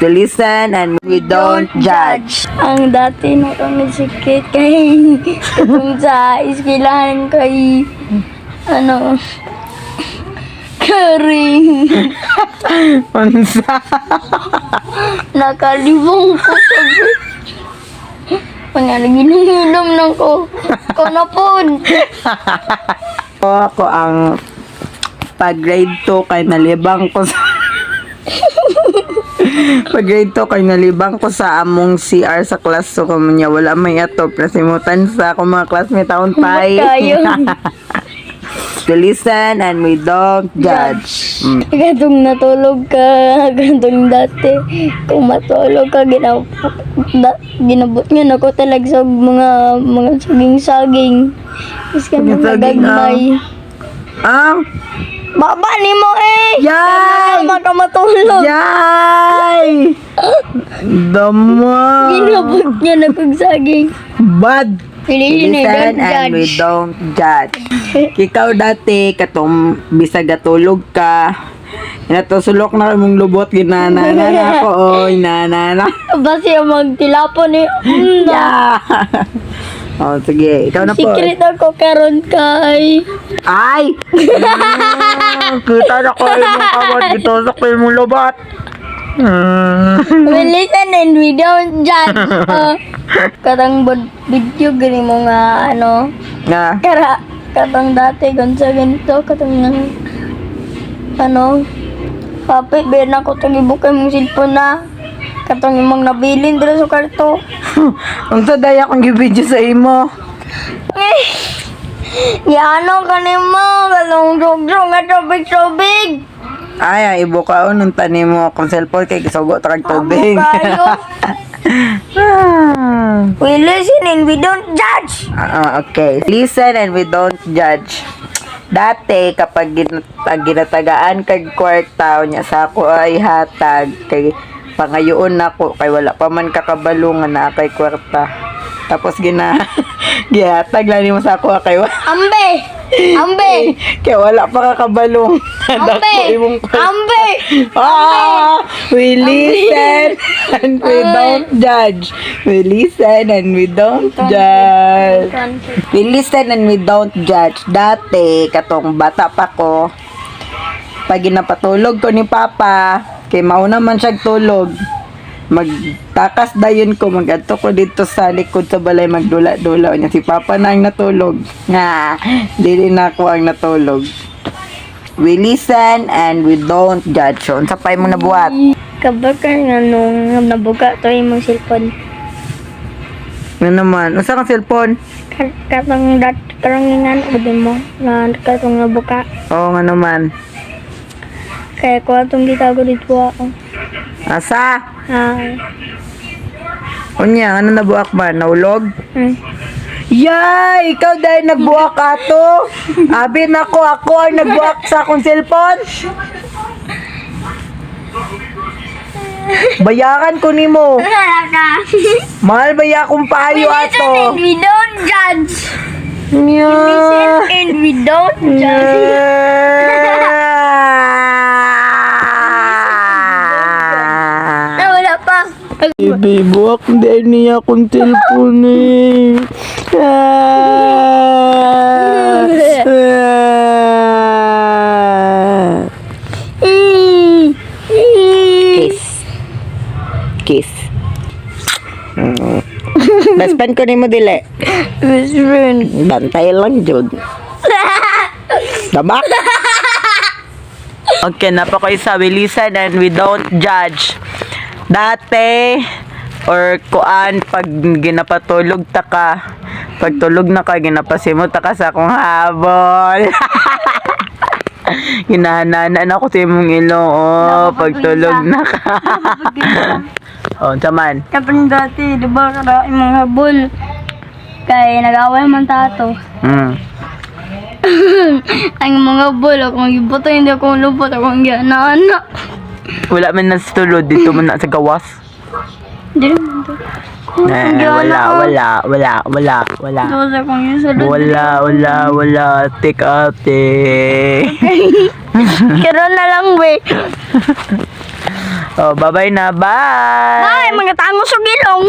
We listen and we don't judge. Ang dati na kami sikit kay kung sa iskilahan kay Karing. Unsa? Nakalibong ko sa Pangyari-ginom lang ko. Ikaw na po. Ako ang pag-grade 2 kay nalibang ko sa pag-grade 2 kay nalibang ko sa among CR sa class so kanya wala may ato presimutan sa akong mga classmate taon pay. We listen and we don't judge. Gantong natulog ka, gantong dati. Kung matulog ka, ginabot nga na ko talaga sa mga saging-saging. Tapos ka na nagagmay. Baba ni mo eh! Yay! Kaya ka matulog. Yay! Dama! Ginabot niya na kong saging. Bad! We listen and we don't judge. Ikaw dati, katong bisag atulog ka, inatusulok na kamong lubot, ginanana na ako, oy, nanana. Basi ang magtilapon eh. Yeah! Oh, sige, ikaw na po. Secret ako karon kay. Ay! Kita na ko yung kamot, gitusok ko yung lubot. We listen and we don't judge. Katang video gani mo nga Nga. katang dati gansa ganito katang kapit ba na ko tong ibukay mong cellphone na katang imong nabilin dira sa karto. Unsa daya kong gibidyo sa imo? Yano kanimo galong drog nga tubig. Ay, ibukaon nung tanim mo akong cellphone kay kisugo tarag tubig. We listen and we don't judge. Okay. Listen and we don't judge. Dati, kapag ginatagaan kag kwarta, niya sa ako ay hatag, kay pangayoon ako, kay wala pa man kakabalungan na kay kwarta. Tapos gihatag lang mo sa ako, kay Ambe! kay wala pa kakabalong. Ambe! We listen and we don't judge. We listen and we don't judge. We listen and we don't judge. Dati, katong bata pa ko, pag ginapatulog ko ni Papa, kay mauna man siya tulog, magtakas dayon ko, magadto ko dito sa likod sa balay, magdula-dula niya. Si Papa na ang natulog. Dili na ako ang natulog. We listen and we don't judge. So, unsa pa mo nabuhat? Kabaka nga nung nabuka to yung cellphone. Nga naman, unsa kang cellphone? Katong karangingan o din mo na katong nabuka. Oo nga naman. Kaya ko atong gitago dito ako. Asa? Ay. Unya, ano nabuak ba? Naulog? Ay. Yay! Ikaw dahil nagbuak ato? Abi na ako ang nagbuak sa akong cellphone? Bayaran ko nimo. Mahal baya akong payo ato. We don't judge. Yeah. And we don't judge. Wala pa. Baby, buwak din niya akong cellphone eh. Kiss. Best friend ko ni mo dili. Best friend. Bantay lang jud. Dabak. Okay, napaka-isa. We listen and we don't judge. Dati, or kuan, pag ginapatulog ta ka, pag tulog na ka, ginapasimot ta ka sa akong habol. Ginahanana na ko sa imong ilong, pag tulog na ka. Saman. Kapag dati, diba kada imong habol, kaya nag-away man tato. Ang mga habol, akong ibuto, hindi akong lupot, akong gihanana. Wala man na tulod dito man na sa gawas. Hindi naman to. Wala, ate. Karoon na lang, we. Oh, bye-bye na. Bye! Ay, mga tangos o gilong.